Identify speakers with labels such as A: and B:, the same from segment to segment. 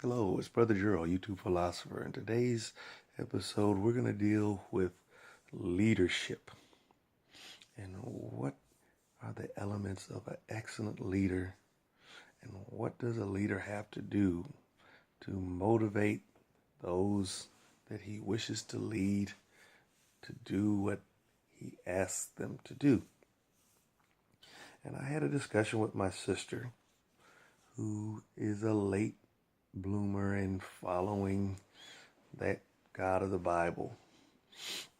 A: Hello, it's Brother Jero, YouTube philosopher. In today's episode, we're going to deal with leadership and what are the elements of an excellent leader and what does a leader have to do to motivate those that he wishes to lead to do what he asks them to do. And I had a discussion with my sister, who is a late bloomer in following that God of the Bible,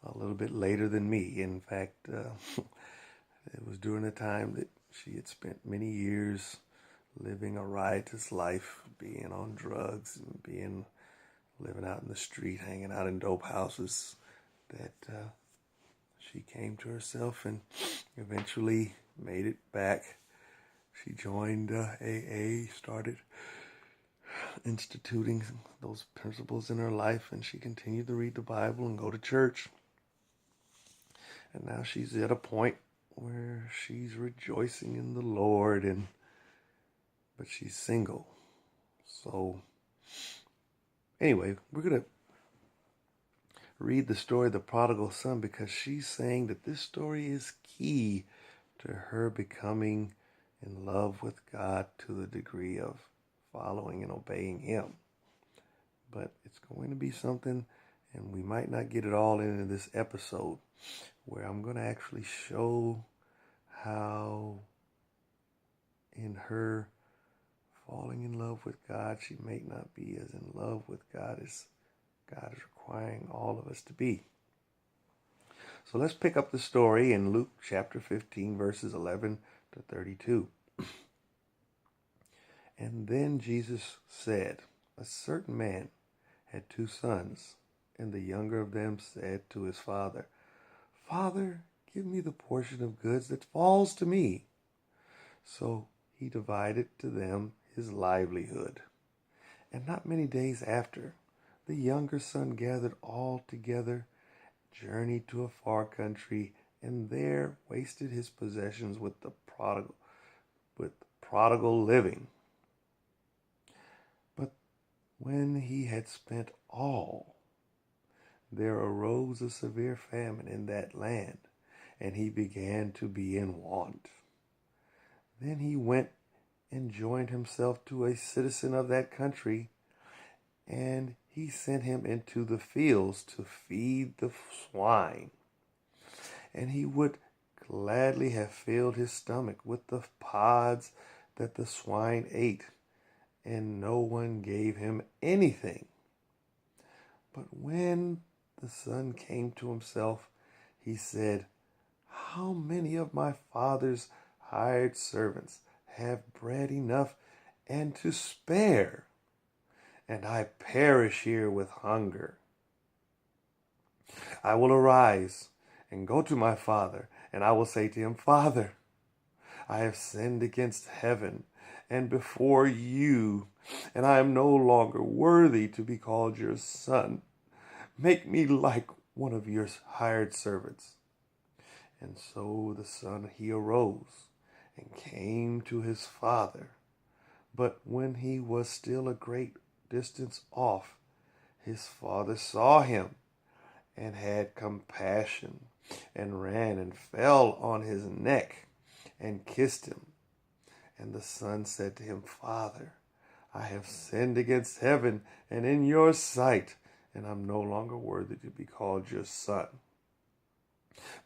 A: a little bit later than me. In fact, it was during the time that she had spent many years living a riotous life, being on drugs and living out in the street, hanging out in dope houses, that she came to herself and eventually made it back. She joined AA, started instituting those principles in her life, and she continued to read the Bible and go to church. And now she's at a point where she's rejoicing in the Lord, but she's single. So anyway, we're going to read the story of the prodigal son, because she's saying that this story is key to her becoming in love with God to the degree of following and obeying him. But it's going to be something, and we might not get it all in this episode, where I'm going to actually show how in her falling in love with God, she may not be as in love with God as God is requiring all of us to be. So let's pick up the story in Luke chapter 15, verses 11 to 32. And then Jesus said, a certain man had 2 sons, and the younger of them said to his father, Father, give me the portion of goods that falls to me. So he divided to them his livelihood. And not many days after, the younger son gathered all together, journeyed to a far country, and there wasted his possessions with prodigal living. But when he had spent all, there arose a severe famine in that land, and he began to be in want. Then he went and joined himself to a citizen of that country, and he sent him into the fields to feed the swine. And he would gladly have filled his stomach with the pods that the swine ate, and no one gave him anything. But when the son came to himself, he said, How many of my father's hired servants have bread enough and to spare, and I perish here with hunger? I will arise and go to my father, and I will say to him, Father, I have sinned against heaven and before you, and I am no longer worthy to be called your son. Make me like one of your hired servants. And so the son, he arose and came to his father. But when he was still a great distance off, his father saw him and had compassion, and ran and fell on his neck and kissed him. And the son said to him, Father, I have sinned against heaven and in your sight, and I'm no longer worthy to be called your son.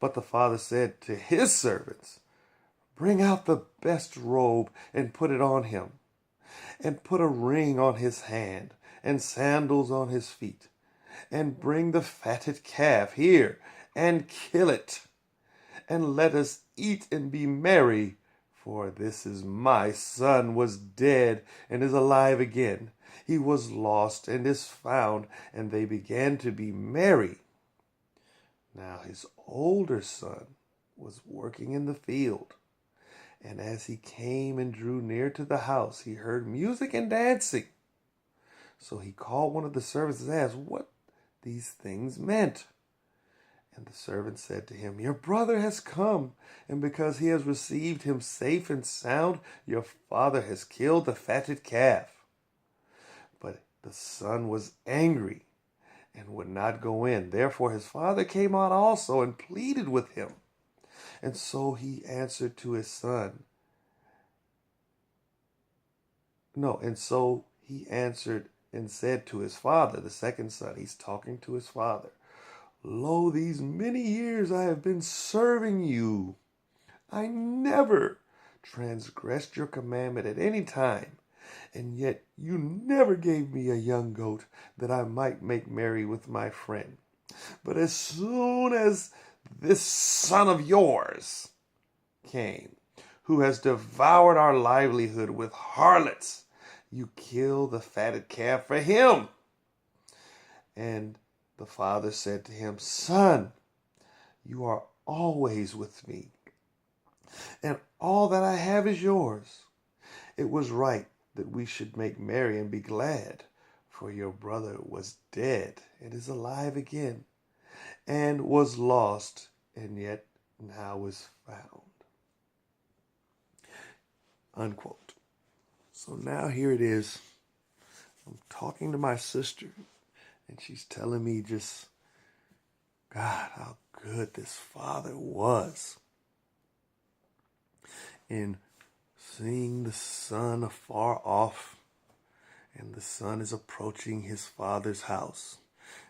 A: But the father said to his servants, Bring out the best robe and put it on him, and put a ring on his hand and sandals on his feet, and bring the fatted calf here and kill it, and let us eat and be merry. For this is my son was dead and is alive again. He was lost and is found. And they began to be merry. Now his older son was working in the field. And as he came and drew near to the house, he heard music and dancing. So he called one of the servants and asked what these things meant. And the servant said to him, Your brother has come, and because he has received him safe and sound, your father has killed the fatted calf. But the son was angry and would not go in. Therefore his father came out also and pleaded with him. And so he answered to his son. No, and so he answered and said to his father, the second son, he's talking to his father, Lo, these many years I have been serving you. I never transgressed your commandment at any time, and yet you never gave me a young goat that I might make merry with my friend. But as soon as this son of yours came, who has devoured our livelihood with harlots, you kill the fatted calf for him. And the father said to him, Son, you are always with me, and all that I have is yours. It was right that we should make merry and be glad, for your brother was dead and is alive again, and was lost and yet now is found. Unquote. So now here it is. I'm talking to my sister, and she's telling me just, God, how good this father was. In seeing the son afar off, and the son is approaching his father's house.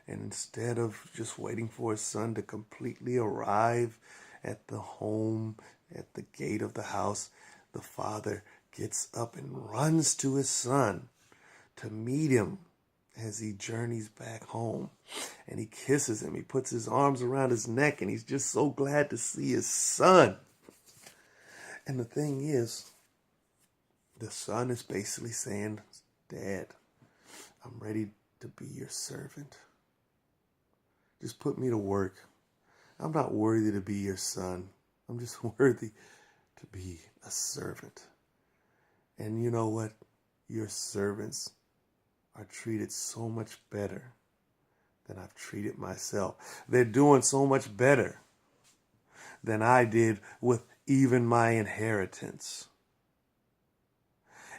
A: And instead of just waiting for his son to completely arrive at the home, at the gate of the house, the father gets up and runs to his son to meet him as he journeys back home. And he kisses him. He puts his arms around his neck, and he's just so glad to see his son. And the thing is, the son is basically saying, Dad, I'm ready to be your servant. Just put me to work. I'm not worthy to be your son. I'm just worthy to be a servant. And you know what? Your servants are treated so much better than I've treated myself. They're doing so much better than I did with even my inheritance.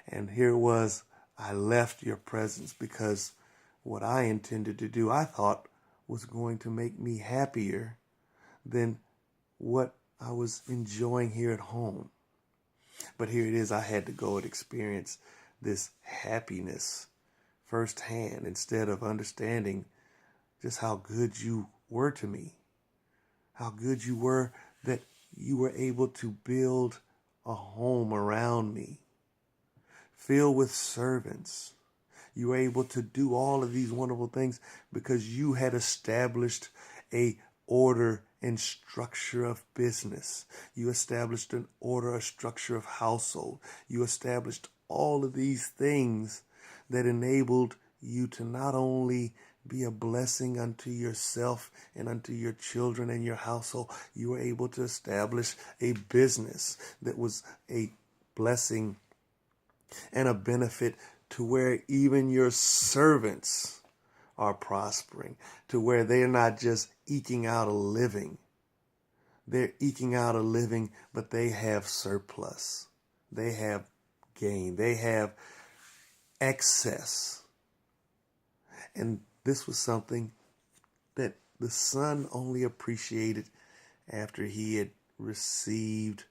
A: And here was, I left your presence because what I intended to do, I thought was going to make me happier than what I was enjoying here at home. But here it is, I had to go and experience this happiness firsthand instead of understanding just how good you were to me. How good you were that you were able to build a home around me, filled with servants. You were able to do all of these wonderful things because you had established a order and structure of business. You established an order, a structure of household. You established all of these things that enabled you to not only be a blessing unto yourself and unto your children and your household, you were able to establish a business that was a blessing and a benefit to where even your servants are prospering, to where they're not just eking out a living. They're eking out a living, but they have surplus. They have gain. They have excess. And this was something that the son only appreciated after he had received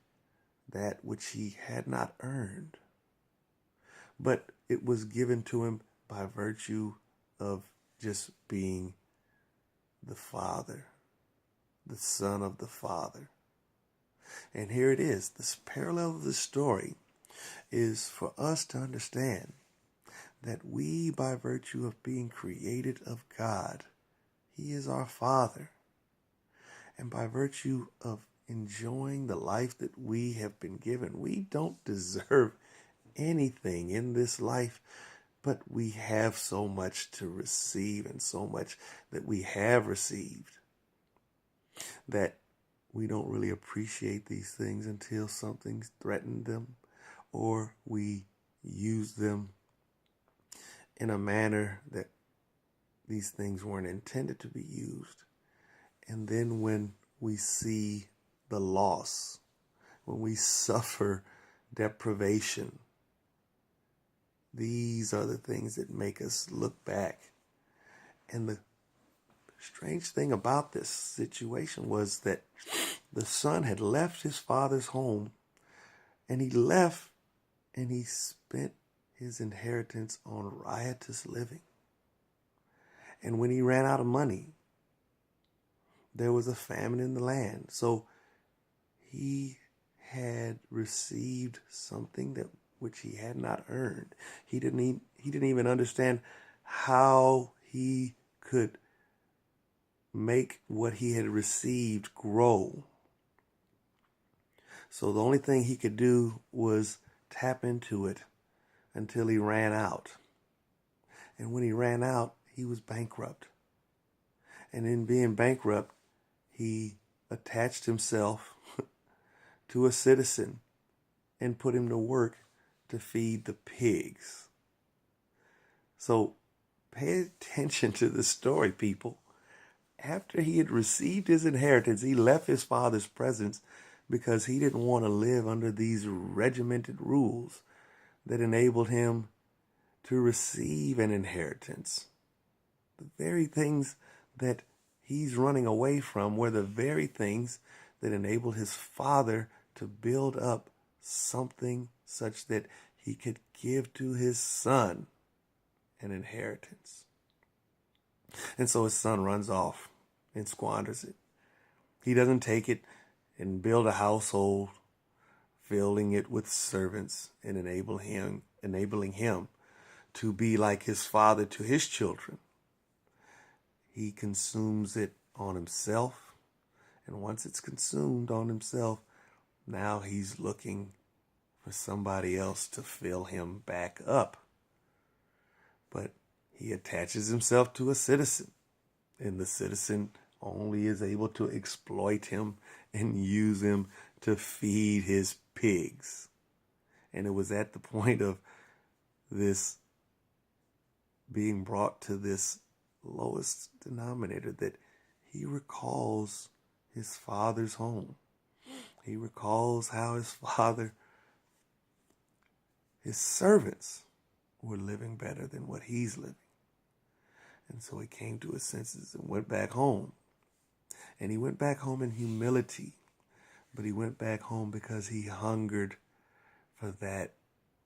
A: that which he had not earned. But it was given to him by virtue of just being the father, the son of the father. And here it is. This parallel of the story is for us to understand that we, by virtue of being created of God, He is our Father. And by virtue of enjoying the life that we have been given, we don't deserve anything in this life, but we have so much to receive and so much that we have received that we don't really appreciate these things until something's threatened them or we use them in a manner that these things weren't intended to be used. And then when we see the loss, when we suffer deprivation, These are the things that make us look back. And the strange thing about this situation was that the son had left his father's home, and he left and he spent his inheritance on riotous living. And when he ran out of money, there was a famine in the land. So he had received something that which he had not earned. He didn't even understand how he could make what he had received grow. So the only thing he could do was tap into it until he ran out. And when he ran out, he was bankrupt. And in being bankrupt, he attached himself to a citizen and put him to work to feed the pigs. So pay attention to the story, people. After he had received his inheritance, he left his father's presence because he didn't want to live under these regimented rules that enabled him to receive an inheritance. The very things that he's running away from were the very things that enabled his father to build up something such that he could give to his son an inheritance. And so his son runs off and squanders it. He doesn't take it and build a household, filling it with servants and enabling him to be like his father to his children. He consumes it on himself. And once it's consumed on himself, now he's looking for somebody else to fill him back up. But he attaches himself to a citizen, and the citizen only is able to exploit him and use him to feed his pigs. And it was at the point of this being brought to this lowest denominator that he recalls his father's home. He recalls how his servants were living better than what he's living. And so he came to his senses and went back home. And he went back home in humility. But he went back home because he hungered for that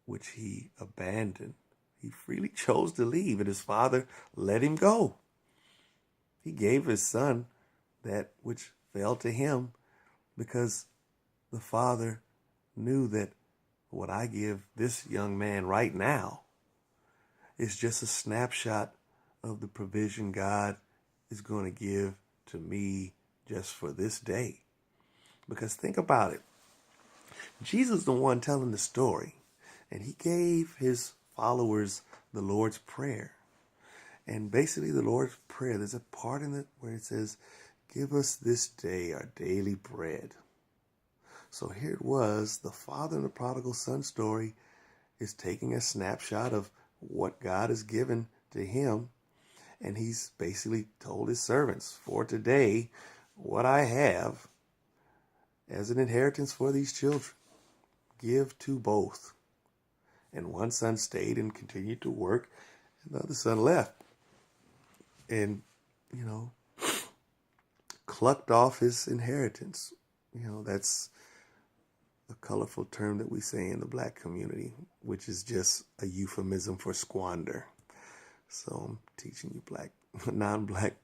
A: which he abandoned. He freely chose to leave, and his father let him go. He gave his son that which fell to him because the father knew that what I give this young man right now is just a snapshot of the provision God is going to give to me just for this day. Because think about it. Jesus is the one telling the story, and he gave his followers the Lord's Prayer. And basically the Lord's Prayer, there's a part in it where it says, "Give us this day our daily bread." So here it was, the father in the prodigal son story is taking a snapshot of what God has given to him. And he's basically told his servants, for today, what I have as an inheritance for these children, give to both. And one son stayed and continued to work, and the other son left. And, clucked off his inheritance. That's a colorful term that we say in the black community, which is just a euphemism for squander. So I'm teaching you non-black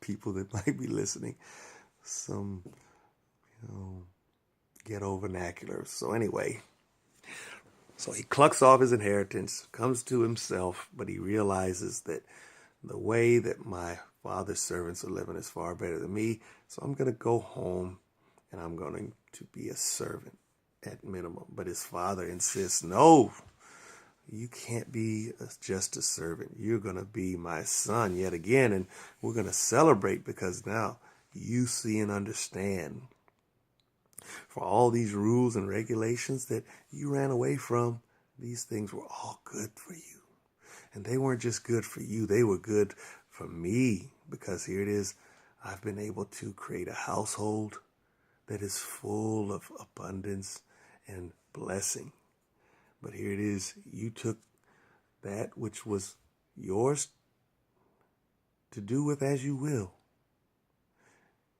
A: people that might be listening some, ghetto vernacular. So anyway, so he clucks off his inheritance, comes to himself, but he realizes that the way that my father's servants are living is far better than me. So I'm going to go home and I'm going to be a servant at minimum. But his father insists, no, you can't be just a servant. You're going to be my son yet again. And we're going to celebrate because now you see and understand. For all these rules and regulations that you ran away from, these things were all good for you. And they weren't just good for you, they were good for me. Because here it is, I've been able to create a household that is full of abundance and blessing. But here it is, you took that which was yours to do with as you will.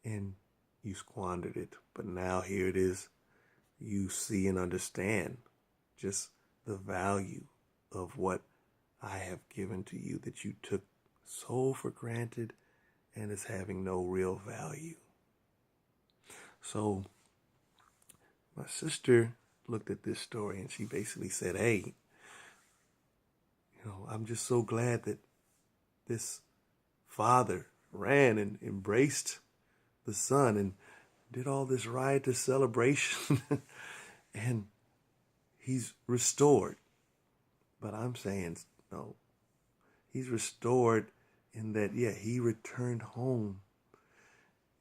A: And you squandered it. But now here it is. You see and understand just the value of what I have given to you that you took so for granted and is having no real value. So my sister looked at this story and she basically said, hey, I'm just so glad that this father ran and embraced the son and did all this riotous celebration and he's restored. But I'm saying, no, he's restored in that, he returned home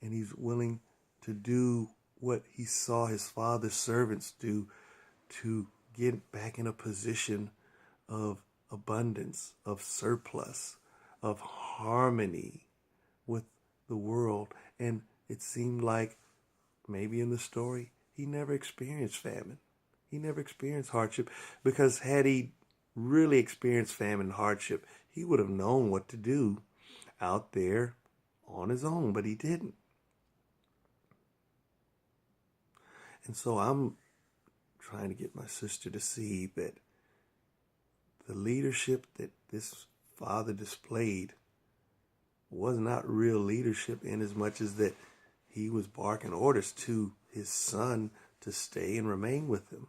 A: and he's willing to do what he saw his father's servants do to get back in a position of abundance, of surplus, of harmony with the world. And it seemed like maybe in the story, he never experienced famine. He never experienced hardship, because had he really experienced famine and hardship, he would have known what to do out there on his own, but he didn't. And so I'm trying to get my sister to see that the leadership that this father displayed was not real leadership, in as much as that he was barking orders to his son to stay and remain with him.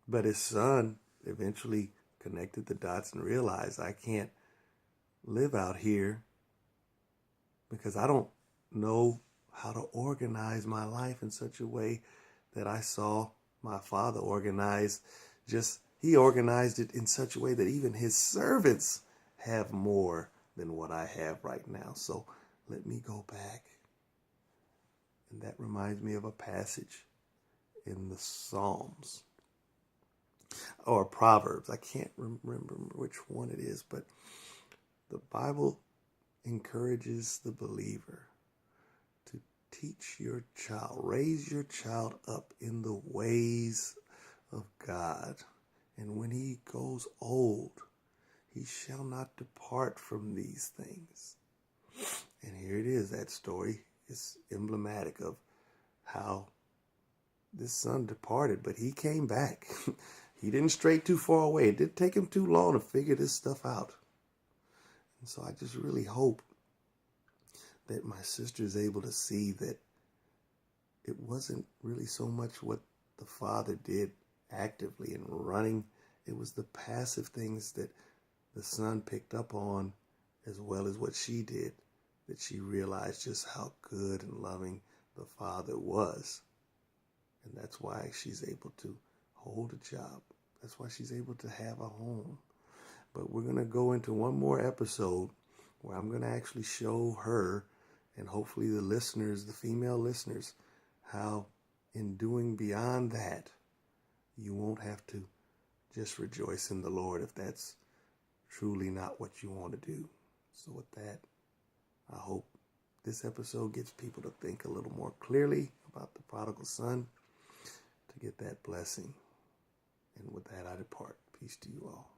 A: But his son eventually connected the dots and realized, I can't live out here because I don't know how to organize my life in such a way that I saw my father organize. He organized it in such a way that even his servants have more than what I have right now. So let me go back. And that reminds me of a passage in the Psalms or Proverbs. I can't remember which one it is, but the Bible encourages the believer to teach your child, raise your child up in the ways of God. And when he goes old, he shall not depart from these things. And here it is. That story is emblematic of how this son departed, but he came back. He didn't stray too far away. It didn't take him too long to figure this stuff out. And so I just really hope that my sister is able to see that it wasn't really so much what the father did actively in running. It was the passive things that the son picked up on, as well as what she did, that she realized just how good and loving the father was. And that's why she's able to hold a job. That's why she's able to have a home. But we're going to go into one more episode where I'm going to actually show her, and hopefully the listeners, the female listeners, how in doing beyond that, you won't have to just rejoice in the Lord if that's truly not what you want to do. So with that, I hope this episode gets people to think a little more clearly about the prodigal son, to get that blessing. And with that, I depart. Peace to you all.